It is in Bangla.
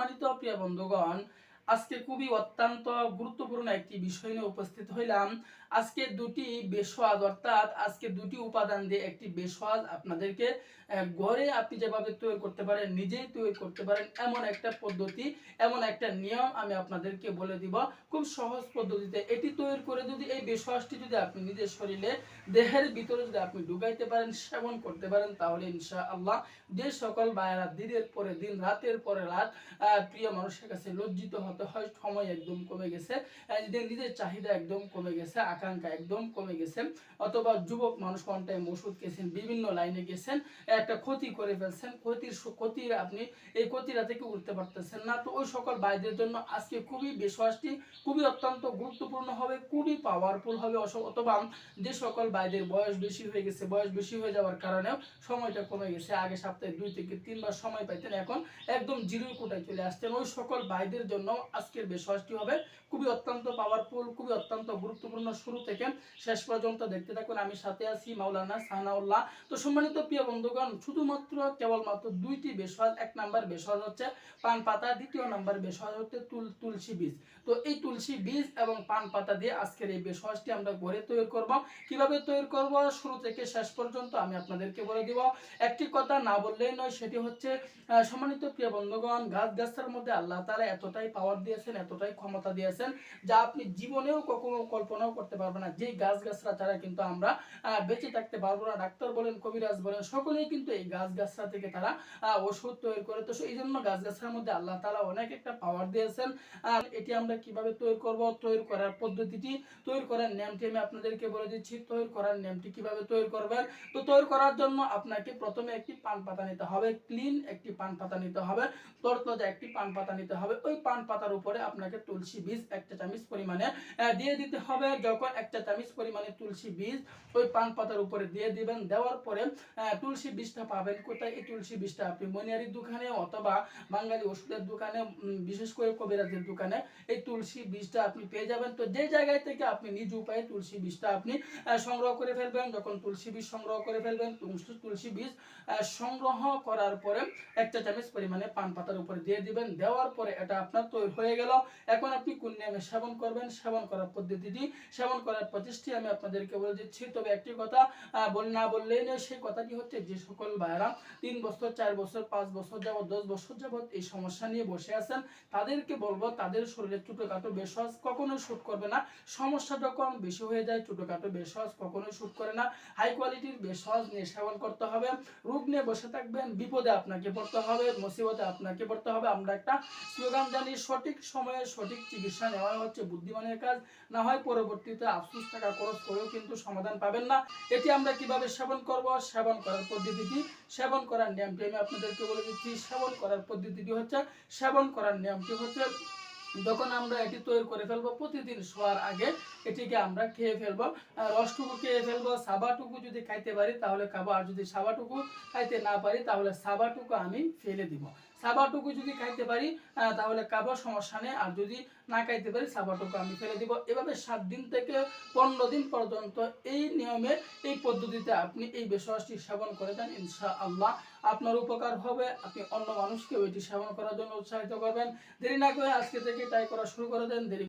সম্মানিত প্রিয় বন্ধুগণ, আজকে খুবই অত্যন্ত গুরুত্বপূর্ণ একটি বিষয় নিয়ে উপস্থিত হইলাম। আজকে দুটি বেশওয়াজ অর্থাৎ আজকে দুটি উপাদান দিয়ে একটি বেশওয়াজ আপনাদেরকে ঘরে আপনি যেভাবে তৈরি করতে পারেন, নিজেই তৈরি করতে পারেন, এমন একটা পদ্ধতি, এমন একটা নিয়ম আমি আপনাদেরকে বলে দিব। খুব সহজ পদ্ধতিতে এটি তৈরি করে যদি এই বেশওয়াজটি যদি আপনি নিজের শরীরে দেহের ভিতরে যদি আপনি ঢুকাইতে পারেন, সেবন করতে পারেন, তাহলে ইনশাআল্লাহ যে সকল ভাইয়েরা দিনের পরে দিন, রাতের পরে রাত প্রিয় মানুষের কাছে লজ্জিত হতে হয়, সময় একদম কমে গেছে, নিজের চাহিদা একদম কমে গেছে, আকাঙ্ক্ষা একদম কমে গেছে, অথবা যুবক মানুষ কোন টাইম ওষুধ খেয়েছেন, বিভিন্ন লাইনে গেছেন, একটা ক্ষতি করে ফেলছেন, ক্ষতির আপনি এই ক্ষতিটা থেকে উঠতে পারতেছেন না। তো ওই সকল ভাইদের জন্য আজকে খুবই বেশওয়াজটি খুবই অত্যন্ত গুরুত্বপূর্ণ হবে, খুবই পাওয়ারফুল হবে। অথবা যে সকল ভাইদের বয়স বেশি হয়ে গেছে, বয়স বেশি হয়ে যাওয়ার কারণেও সময়টা কমে গেছে, আগে সপ্তাহে 2 থেকে 3 বার সময় পাইতেন, এখন একদম জিরোর কোটায় চলে আসছেন, ওই সকল ভাইদের জন্য আজকের বেশওয়াজটি হবে খুবই অত্যন্ত পাওয়ারফুল, খুবই অত্যন্ত গুরুত্বপূর্ণ। শুরু থেকে শেষ পর্যন্ত দেখতে থাকুন, আমি সাথে আছি মাওলানা সানাউল্লাহ। তো সম্মানিত প্রিয় বন্ধুগণ, শুধুমাত্র কেবলমাত্র দুইটি বেশওয়াজ। এক নাম্বার বেশওয়াজ হচ্ছে পান পাতা, দ্বিতীয় নাম্বার বেশওয়াজ হচ্ছে তুলসী বীজ। তো এই তুলসী বীজ এবং পান পাতা দিয়ে আজকের এই বেশওয়াজটি আমরা ঘরে তৈরি করব। কিভাবে তৈরি করব শুরু থেকে শেষ পর্যন্ত আমি আপনাদেরকে বলে দিব। একটি কথা না বললেই নয়, সেটি হচ্ছে সম্মানিত প্রিয় বন্ধুগণ, গাছগাছার মধ্যে আল্লাহ তাআলা এতটাই পাওয়ার দিয়েছেন, এতটাই ক্ষমতা দিয়েছেন, যা আপনি জীবনেও কখনো কল্পনাও করতে পারবেন না। যে গাছগাছরা ছাড়া কিন্তু আমরা বেঁচে থাকতে পারবো না। ডাক্তার বলেন, কবিরাজ বলেন, সকলেই কিন্তু এই গাছগাছরা থেকে তারা ওষুধ তৈরি করে। তো এই জন্য গাছগাছার মধ্যে আল্লাহ তাআলা অনেক একটা পাওয়ার দিয়েছেন। এটি আমরা কিভাবে তৈরি করব, তৈরি করার পদ্ধতিটি, তৈরি করার নিয়মটি আমি আপনাদেরকে বলে দিচ্ছি। তৈরি করার নিয়মটি কিভাবে তৈরি করবেন। তো তৈরি করার জন্য আপনাকে প্রথমে একটি পান পাতা নিতে হবে, ক্লিন একটি পান পাতা নিতে হবে, তরতাজা একটি পান পাতা নিতে হবে। ওই পান পাতার উপরে আপনাকে তুলসী বীজ 1 চা চামচ পরিমাণে দিয়ে দিতে হবে। যখন 1 চা চামচ পরিমাণে তুলসী বীজ ওই পান পাতার উপরে দিয়ে দিবেন, দেওয়ার পরে তুলসী বীজটা পাবেন কোথায়? এই তুলসী বীজটা আপনি মনিয়ারির দোকানে অথবা বাঙালি ওষুধের দোকানে, বিশেষ করে কবিরাজের দোকানে এই তুলসী বীজটা আপনি পেয়ে যাবেন। তো যে জায়গায় থেকে আপনি নিজ উপায়ে তুলসী বীজটা আপনি সংগ্রহ করে ফেলবেন। যখন তুলসী বীজ সংগ্রহ করে ফেলবেন, তুলসী বীজ সংগ্রহ করার পরে 1 চা চামচ পরিমাণে পান পাতার উপরে দিয়ে দিবেন। দেওয়ার পরে এটা আপনার তৈরি হয়ে গেল। এখন আপনি কোন নিয়মে সেবন করবেন, সেবন করার পদ্ধতিটি, সেবন করার প্রচেষ্টা আমি আপনাদেরকে বলে দিচ্ছি। তবে একটি কথা না বললেই নয়, সেই কথাটি হচ্ছে যে সকল ভাইরা 3 বছর, 4 বছর, 5 বছর যাবত, 10 বছর যাবত এই সমস্যা নিয়ে বসে আছেন, তাদেরকে বলবো তাদের শরীরে ছোটখাটো বেশওয়াজ কখনোই শুট করবে না। সমস্যা যখন বেশি হয়ে যায়, ছোটখাটো বেশওয়াজ কখনোই শুট করে না। হাই কোয়ালিটির বেশওয়াজ নিয়ে সেবন করতে হবে। রোগ নিয়ে বসে থাকবেন, বিপদে আপনাকে পড়তে হবে, মুসিবতে আপনাকে পড়তে হবে। আমরা একটা স্লোগান জানি, সঠিক সময়ে সঠিক চিকিৎসা নেওয়া হচ্ছে বুদ্ধিমানের কাজ, না হয় পরবর্তীতে আফসোস টাকা খরচ করেও কিন্তু সমাধান পাবেন না। এটি আমরা কিভাবে সেবন করব, সেবন করার পদ্ধতিটি, সেবন করার নিয়মটি আমি আপনাদেরকে বলে দিচ্ছি। সেবন করার পদ্ধতিটি হচ্ছে, সেবন করার নিয়মটি হচ্ছে, যখন আমরা এটি তৈরি করে ফেলবো, প্রতিদিন শোয়ার আগে এটিকে আমরা খেয়ে ফেলবো। রসটুকু খেয়ে ফেলবো, সাবাটুকু যদি খাইতে পারি তাহলে খাবো, আর যদি সাবাটুকু খাইতে না পারি তাহলে সাবাটুকু আমি ফেলে দিব। সাবাটুকু যদি খাইতে পারি তাহলে খাবো, সমস্যা নেই, আর যদি না খাইতে পারি সাবাটুকু আমি ফেলে দিব। এভাবে 7 দিন থেকে 15 দিন পর্যন্ত এই নিয়মে, এই পদ্ধতিতে আপনি এই বেশওয়াজটি সেবন করে দেন, ইনশাআল্লাহ আপনার উপকার হবে। আপনি অন্য মানুষকে ওইটি সেবন করার জন্য উৎসাহিত করবেন। দেরি না করে আজকে থেকে ট্রাই করা শুরু করে দেন। দেরি